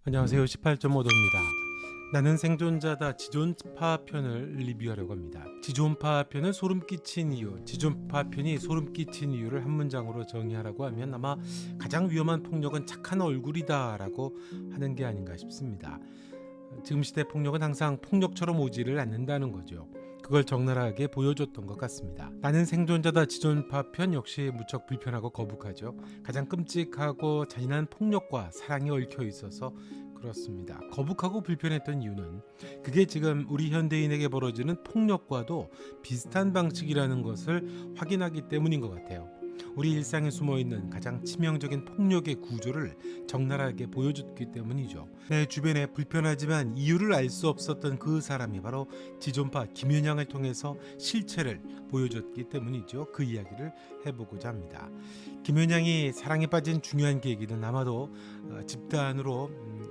안녕하세요. 18.5도입니다. 나는 생존자다 지존파 편을 리뷰하려고 합니다. 지존파 편은 소름 끼친 이유, 지존파 편이 소름 끼친 이유를 한 문장으로 정의하라고 하면 아마 가장 위험한 폭력은 착한 얼굴이다 라고 하는 게 아닌가 싶습니다. 지금 시대 폭력은 항상 폭력처럼 오지를 않는다는 거죠. 그걸 적나라하게 보여줬던 것 같습니다. 나는 생존자다 지존파 편 역시 무척 불편하고 거북하죠. 가장 끔찍하고 잔인한 폭력과 사랑이 얽혀 있어서 그렇습니다. 거북하고 불편했던 이유는 그게 지금 우리 현대인에게 벌어지는 폭력과도 비슷한 방식이라는 것을 확인하기 때문인 것 같아요. 우리 일상에 숨어있는 가장 치명적인 폭력의 구조를 적나라하게 보여줬기 때문이죠. 내 주변에 불편하지만 이유를 알 수 없었던 그 사람이 바로 지존파 김연양을 통해서 실체를 보여줬기 때문이죠. 그 이야기를 해보고자 합니다. 김연양이 사랑에 빠진 중요한 계기는 아마도 집단으로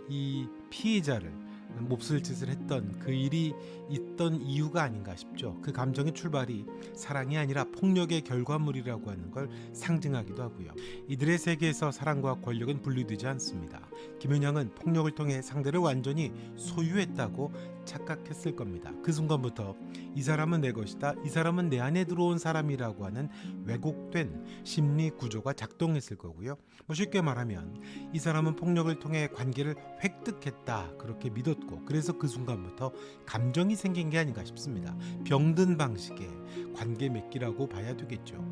이 피해자를 몹쓸 짓을 했던 그 일이 있던 이유가 아닌가 싶죠. 그 감정의 출발이 사랑이 아니라 폭력의 결과물이라고 하는 걸 상징하기도 하고요. 이들의 세계에서 사랑과 권력은 분리되지 않습니다. 김연양은 폭력을 통해 상대를 완전히 소유했다고 착각했을 겁니다. 그 순간부터 이 사람은 내 것이다, 이 사람은 내 안에 들어온 사람이라고 하는 왜곡된 심리 구조가 작동했을 거고요. 쉽게 말하면 이 사람은 폭력을 통해 관계를 획득했다 그렇게 믿었고, 그래서 그 순간부터 감정이 생긴 게 아닌가 싶습니다. 병든 방식의 관계 맺기라고 봐야 되겠죠.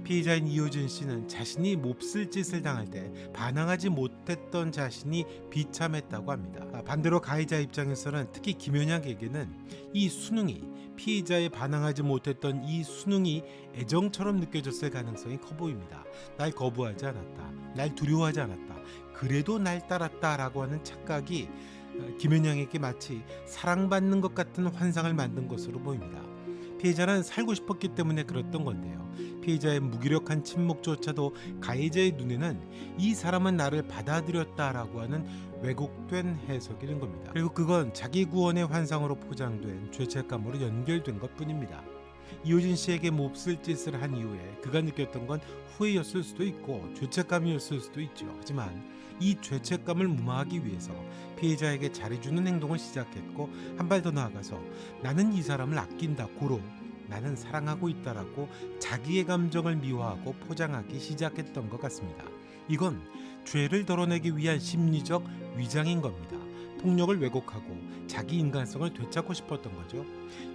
피해자인 이효진 씨는 자신이 몹쓸 짓을 당할 때 반항하지 못했던 자신이 비참했다고 합니다. 반대로 가해자 입장에서는 특히 김연양에게는 이 수능이, 피해자에 반항하지 못했던 이 수능이 애정처럼 느껴졌을 가능성이 커 보입니다. 날 거부하지 않았다, 날 두려워하지 않았다, 그래도 날 따랐다 라고 하는 착각이 김연양에게 마치 사랑받는 것 같은 환상을 만든 것으로 보입니다. 피해자는 살고 싶었기 때문에 그랬던 건데요. 피해자의 무기력한 침묵조차도 가해자의 눈에는 이 사람은 나를 받아들였다라고 하는 왜곡된 해석이 된 겁니다. 그리고 그건 자기 구원의 환상으로 포장된 죄책감으로 연결된 것뿐입니다. 이효진 씨에게 몹쓸 짓을 한 이후에 그가 느꼈던 건 후회였을 수도 있고 죄책감이었을 수도 있죠. 하지만 이 죄책감을 무마하기 위해서 피해자에게 잘해주는 행동을 시작했고, 한 발 더 나아가서 나는 이 사람을 아낀다, 고로 나는 사랑하고 있다라고 자기의 감정을 미화하고 포장하기 시작했던 것 같습니다. 이건 죄를 덜어내기 위한 심리적 위장인 겁니다. 폭력을 왜곡하고 자기 인간성을 되찾고 싶었던 거죠.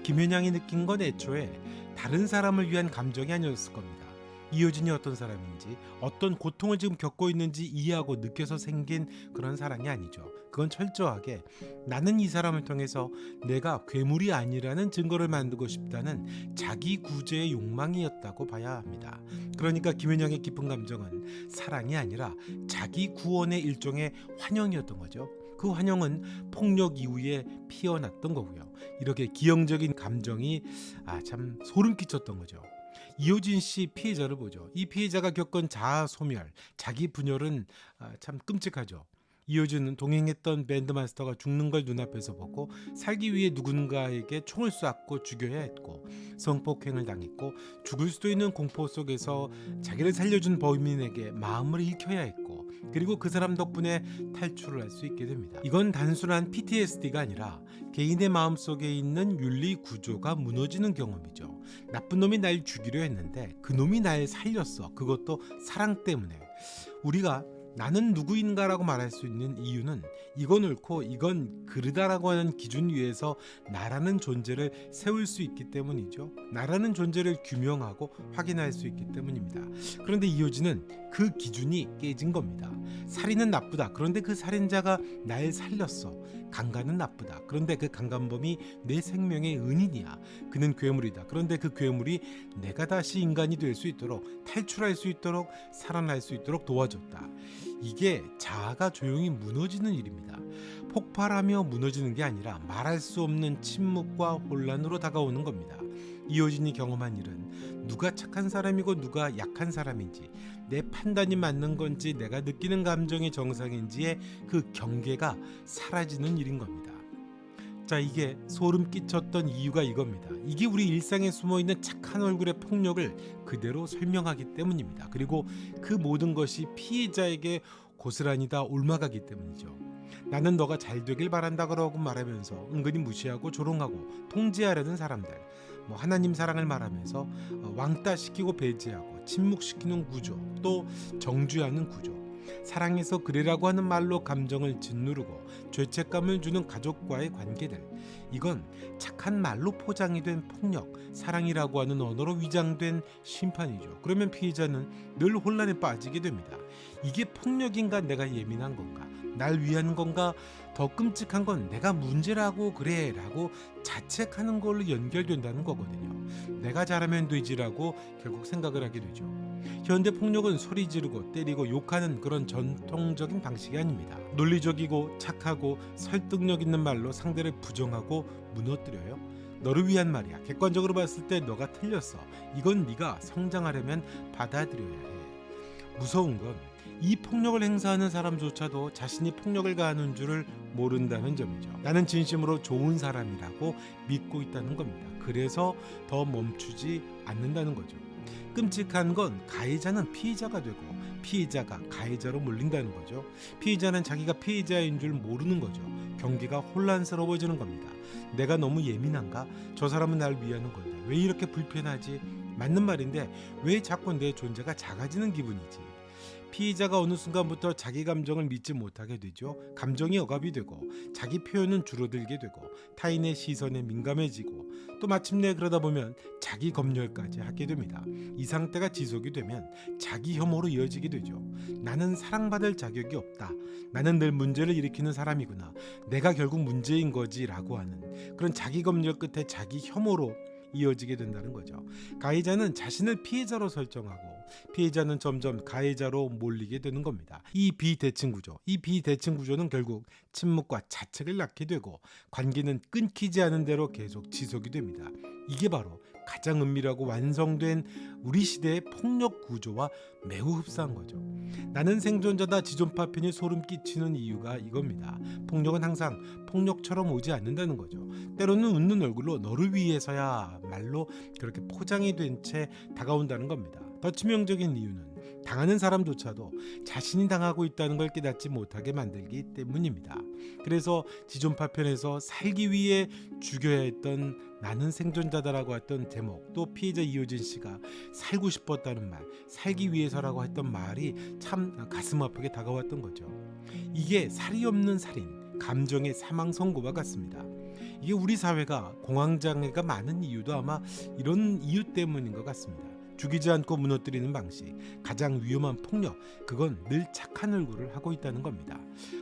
김연양이 느낀 건 애초에 다른 사람을 위한 감정이 아니었을 겁니다. 이효진이 어떤 사람인지, 어떤 고통을 지금 겪고 있는지 이해하고 느껴서 생긴 그런 사랑이 아니죠. 그건 철저하게 나는 이 사람을 통해서 내가 괴물이 아니라는 증거를 만들고 싶다는 자기 구제의 욕망이었다고 봐야 합니다. 그러니까 김연양의 깊은 감정은 사랑이 아니라 자기 구원의 일종의 환영이었던 거죠. 그 환영은 폭력 이후에 피어났던 거고요. 이렇게 기형적인 감정이 참 소름 끼쳤던 거죠. 이효진 씨 피해자를 보죠. 이 피해자가 겪은 자아 소멸, 자기 분열은 참 끔찍하죠. 이효진은 동행했던 밴드 마스터가 죽는 걸 눈앞에서 보고 살기 위해 누군가에게 총을 쐈고 죽여야 했고, 성폭행을 당했고, 죽을 수도 있는 공포 속에서 자기를 살려준 범인에게 마음을 잃혀야 했고, 그리고 그 사람 덕분에 탈출을 할 수 있게 됩니다. 이건 단순한 PTSD가 아니라 개인의 마음속에 있는 윤리 구조가 무너지는 경험이죠. 나쁜 놈이 날 죽이려 했는데 그 놈이 날 살렸어. 그것도 사랑 때문에. 우리가 나는 누구인가라고 말할 수 있는 이유는 이건 옳고 이건 그르다라고 하는 기준 위에서 나라는 존재를 세울 수 있기 때문이죠. 나라는 존재를 규명하고 확인할 수 있기 때문입니다. 그런데 이효진은 그 기준이 깨진 겁니다. 살인은 나쁘다, 그런데 그 살인자가 날 살렸어. 강간은 나쁘다, 그런데 그 강간범이 내 생명의 은인이야. 그는 괴물이다, 그런데 그 괴물이 내가 다시 인간이 될 수 있도록, 탈출할 수 있도록, 살아날 수 있도록 도와줬다. 이게 자아가 조용히 무너지는 일입니다. 폭발하며 무너지는 게 아니라 말할 수 없는 침묵과 혼란으로 다가오는 겁니다. 이효진이 경험한 일은 누가 착한 사람이고 누가 약한 사람인지, 내 판단이 맞는 건지, 내가 느끼는 감정이 정상인지의 그 경계가 사라지는 일인 겁니다. 자, 이게 소름 끼쳤던 이유가 이겁니다. 이게 우리 일상에 숨어있는 착한 얼굴의 폭력을 그대로 설명하기 때문입니다. 그리고 그 모든 것이 피해자에게 고스란히 다 옮아가기 때문이죠. 나는 너가 잘 되길 바란다 그러고 말하면서 은근히 무시하고 조롱하고 통제하려는 사람들, 하나님 사랑을 말하면서 왕따시키고 배제하고 침묵시키는 구조, 또 정죄하는 구조, 사랑해서 그래라고 하는 말로 감정을 짓누르고 죄책감을 주는 가족과의 관계들, 이건 착한 말로 포장이 된 폭력, 사랑이라고 하는 언어로 위장된 심판이죠. 그러면 피해자는 늘 혼란에 빠지게 됩니다. 이게 폭력인가, 내가 예민한 건가, 날 위한 건가, 더 끔찍한 건 내가 문제라고 그래 라고 자책하는 걸로 연결된다는 거거든요. 내가 잘하면 되지라고 결국 생각을 하게 되죠. 현대 폭력은 소리 지르고 때리고 욕하는 그런 전통적인 방식이 아닙니다. 논리적이고 착하고 설득력 있는 말로 상대를 부정하고 무너뜨려요. 너를 위한 말이야. 객관적으로 봤을 때 너가 틀렸어. 이건 네가 성장하려면 받아들여야 해. 무서운 건 이 폭력을 행사하는 사람조차도 자신이 폭력을 가하는 줄을 모른다는 점이죠. 나는 진심으로 좋은 사람이라고 믿고 있다는 겁니다. 그래서 더 멈추지 않는다는 거죠. 끔찍한 건 가해자는 피해자가 되고 피해자가 가해자로 몰린다는 거죠. 피해자는 자기가 피해자인 줄 모르는 거죠. 경계가 혼란스러워지는 겁니다. 내가 너무 예민한가? 저 사람은 날 위하는 건데 왜 이렇게 불편하지? 맞는 말인데 왜 자꾸 내 존재가 작아지는 기분이지? 피해자가 어느 순간부터 자기 감정을 믿지 못하게 되죠. 감정이 억압이 되고 자기 표현은 줄어들게 되고 타인의 시선에 민감해지고 또 마침내 그러다 보면 자기 검열까지 하게 됩니다. 이 상태가 지속이 되면 자기 혐오로 이어지게 되죠. 나는 사랑받을 자격이 없다. 나는 늘 문제를 일으키는 사람이구나. 내가 결국 문제인 거지 라고 하는 그런 자기 검열 끝에 자기 혐오로 이어지게 된다는 거죠. 가해자는 자신을 피해자로 설정하고 피해자는 점점 가해자로 몰리게 되는 겁니다. 이 비대칭 구조는 결국 침묵과 자책을 낳게 되고 관계는 끊기지 않은 대로 계속 지속이 됩니다. 이게 바로 가장 은밀하고 완성된 우리 시대의 폭력 구조와 매우 흡사한 거죠. 나는 생존자다 지존파 편이 소름 끼치는 이유가 이겁니다. 폭력은 항상 폭력처럼 오지 않는다는 거죠. 때로는 웃는 얼굴로 너를 위해서야 말로 그렇게 포장이 된 채 다가온다는 겁니다. 더 치명적인 이유는 당하는 사람조차도 자신이 당하고 있다는 걸 깨닫지 못하게 만들기 때문입니다. 그래서 지존파 편에서 살기 위해 죽여야 했던 나는 생존자다라고 했던 제목, 또 피해자 이효진 씨가 살고 싶었다는 말, 살기 위해서라고 했던 말이 참 가슴 아프게 다가왔던 거죠. 이게 살이 없는 살인, 감정의 사망 선고와 같습니다. 이게 우리 사회가 공황장애가 많은 이유도 아마 이런 이유 때문인 것 같습니다. 죽이지 않고 무너뜨리는 방식, 가장 위험한 폭력, 그건 늘 착한 얼굴을 하고 있다는 겁니다.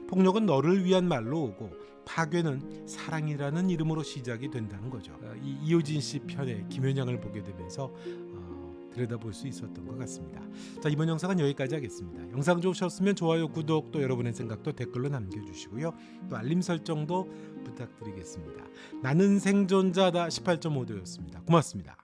폭력은 너를 위한 말로 오고 파괴는 사랑이라는 이름으로 시작이 된다는 거죠. 이 이효진 씨 편의 김연양을 보게 되면서 들여다볼 수 있었던 것 같습니다. 자, 이번 영상은 여기까지 하겠습니다. 영상 좋으셨으면 좋아요, 구독, 또 여러분의 생각도 댓글로 남겨주시고요. 또 알림 설정도 부탁드리겠습니다. 나는 생존자다 18.5도였습니다. 고맙습니다.